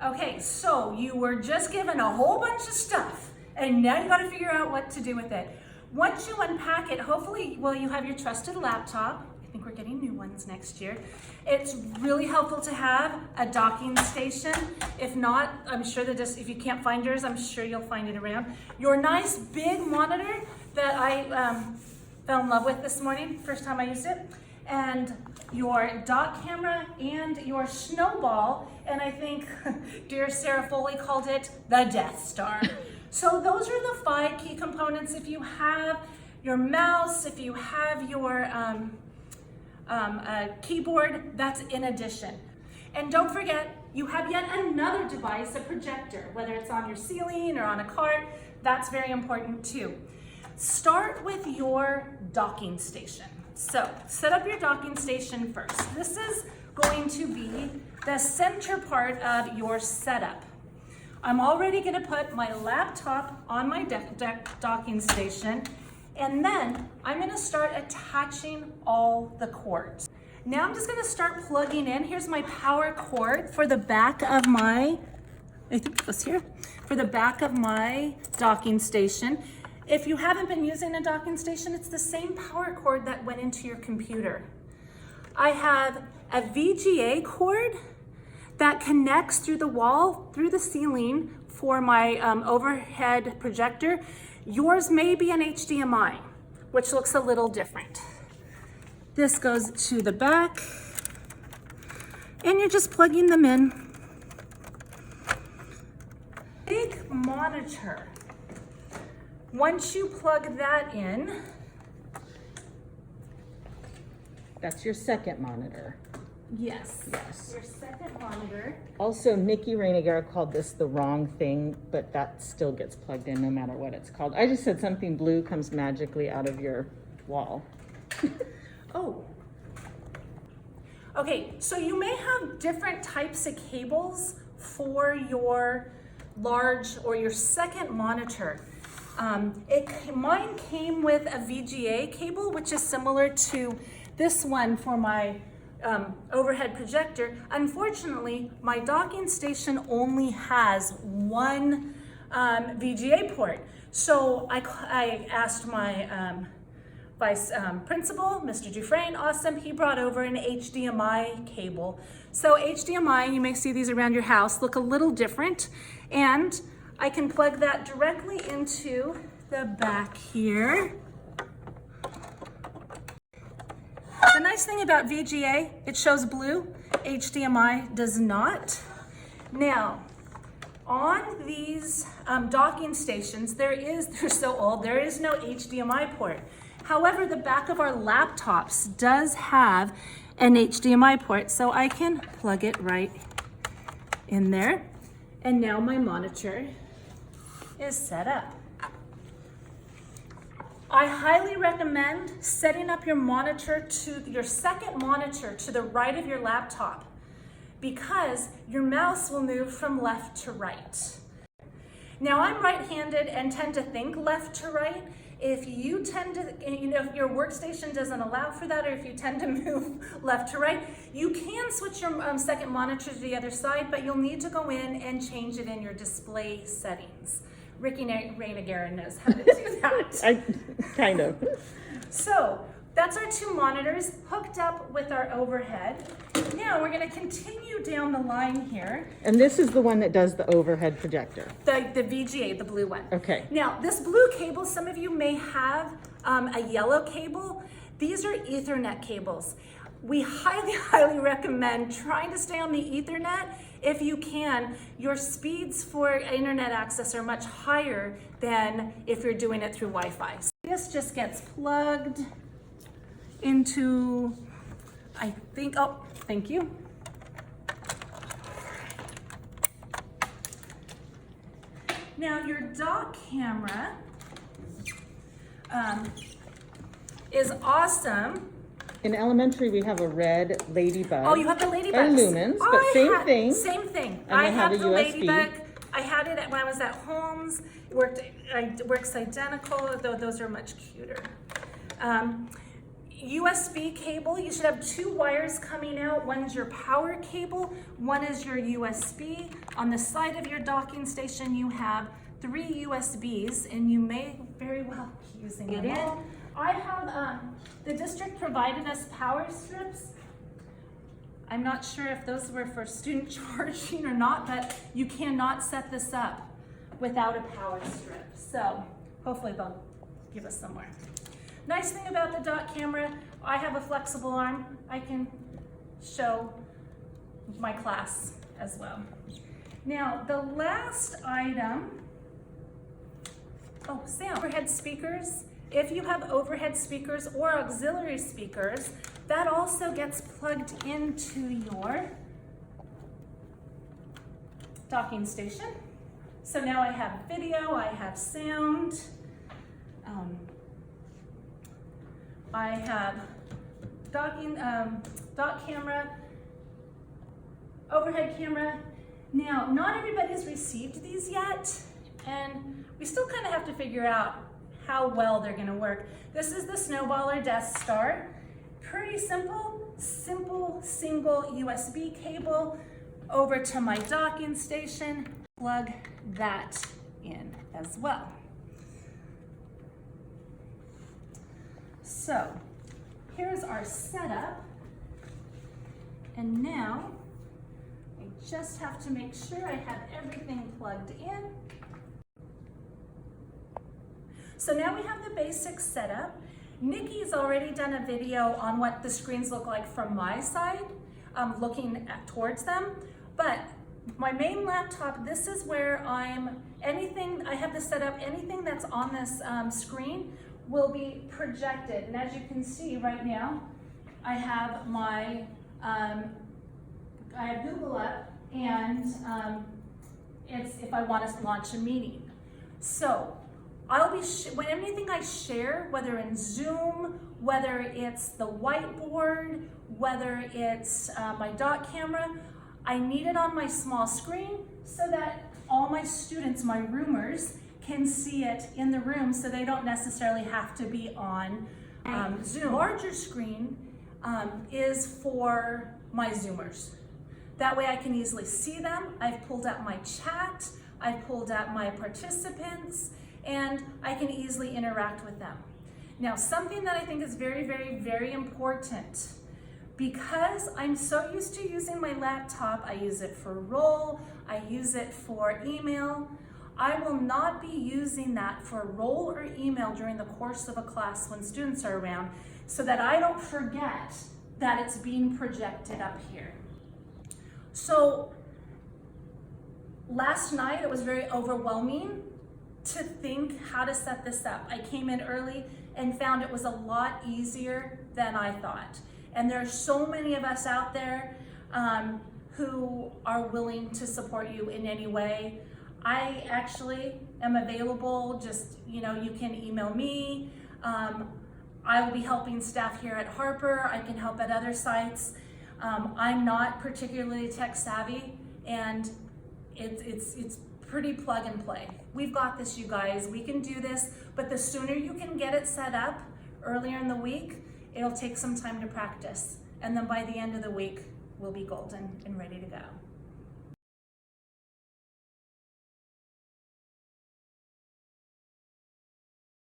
Okay, so you were just given a whole bunch of stuff and now you gotta figure out what to do with it. Once you unpack it, hopefully, well, you have your trusted laptop. I think we're getting new ones next year. It's really helpful to have a docking station. If not, I'm sure that if you can't find yours, I'm sure you'll find it around. Your nice big monitor that I fell in love with this morning, first time I used it, and your dot camera and your snowball, and I think dear Sarah Foley called it the Death Star. So those are the 5 key components. If you have your mouse, if you have your keyboard, that's in addition. And don't forget, you have yet another device, a projector, whether it's on your ceiling or on a cart, that's very important too. Start with your docking station. So set up your docking station first. This is going to be the center part of your setup. I'm already going to put my laptop on my docking station, and then I'm going to start attaching all the cords. Now I'm just going to start plugging in. Here's my power cord for the back of my, I think it was here, for the back of my docking station. If you haven't been using a docking station, it's the same power cord that went into your computer. I have a VGA cord that connects through the wall, through the ceiling for my overhead projector. Yours may be an HDMI, which looks a little different. This goes to the back, and you're just plugging them in. Big monitor. Once you plug that in, That's your second monitor. yes, Yes. your second monitor. Also, Nikki Reina-Guerra called this the wrong thing, but that still gets plugged in no matter what it's called. I just said something blue comes magically out of your wall. Oh. Okay, so you may have different types of cables for your large or your second monitor. Mine came with a VGA cable, which is similar to this one for my overhead projector. Unfortunately, my docking station only has one VGA port. So I asked my vice principal, Mr. Dufresne, awesome, he brought over an HDMI cable. So HDMI, you may see these around your house, look a little different, and I can plug that directly into the back here. The nice thing about VGA, it shows blue, HDMI does not. Now, on these docking stations, they're so old, there is no HDMI port. However, the back of our laptops does have an HDMI port, so I can plug it right in there. And now my monitor is set up. I highly recommend setting up your monitor to your second monitor to the right of your laptop, because your mouse will move from left to right. Now I'm right-handed and tend to think left to right. If you tend to, if your workstation doesn't allow for that, or if you tend to move left to right, you can switch your second monitor to the other side, but you'll need to go in and change it in your display settings. Reina-Guerra knows how to do that. Kind of. So that's our 2 monitors hooked up with our overhead. Now we're going to continue down the line here. And this is the one that does the overhead projector. The VGA, the blue one. Okay. Now this blue cable, some of you may have a yellow cable. These are Ethernet cables. We highly recommend trying to stay on the Ethernet if you can. Your speeds for internet access are much higher than if you're doing it through Wi-Fi. So this just gets plugged into, I think, oh, thank you. Now your dock camera is awesome. In elementary, we have a red ladybug. Oh, you have the ladybugs. And lumens, but same thing. Same thing. And I they have have a the USB. ladybug. I had it when I was at Holmes. It works identical, though those are much cuter. USB cable, you should have 2 wires coming out. One's your power cable, one is your USB. On the side of your docking station, you have 3 USBs, and you may very well be using it in. I have, the district provided us power strips. I'm not sure if those were for student charging or not, but you cannot set this up without a power strip. So hopefully they'll give us some more. Nice thing about the dot camera, I have a flexible arm. I can show my class as well. Now, the last item, sound. Overhead speakers. If you have overhead speakers or auxiliary speakers, that also gets plugged into your docking station. So now I have video, I have sound, I have docking, dot camera, overhead camera. Now, not everybody's received these yet, and we still kind of have to figure out how well they're gonna work. This is the Snowballer Death Star. Pretty simple single USB cable over to my docking station. Plug that in as well. So here's our setup, and now I just have to make sure I have everything plugged in. So now we have the basic setup. Nikki's already done a video on what the screens look like from my side, looking towards them, but my main laptop, this is where I have this set up, anything that's on this screen will be projected. And as you can see right now, I have my, I have Google up, and it's if I want to launch a meeting. So I'll be, when anything I share, whether in Zoom, whether it's the whiteboard, whether it's my dot camera, I need it on my small screen so that all my students, my roomers, can see it in the room, so they don't necessarily have to be on Zoom. Larger screen is for my Zoomers. That way I can easily see them. I've pulled up my chat, I've pulled up my participants, and I can easily interact with them. Now, something that I think is very, very, very important, because I'm so used to using my laptop, I use it for roll, I use it for email, I will not be using that for roll or email during the course of a class when students are around, so that I don't forget that it's being projected up here. So last night it was very overwhelming to think how to set this up. I came in early and found it was a lot easier than I thought. And there are so many of us out there who are willing to support you in any way. I actually am available, just, you can email me. I will be helping staff here at Harper. I can help at other sites. I'm not particularly tech savvy, and it's pretty plug and play. We've got this, you guys. We can do this, but the sooner you can get it set up earlier in the week, it'll take some time to practice. And then by the end of the week, we'll be golden and ready to go.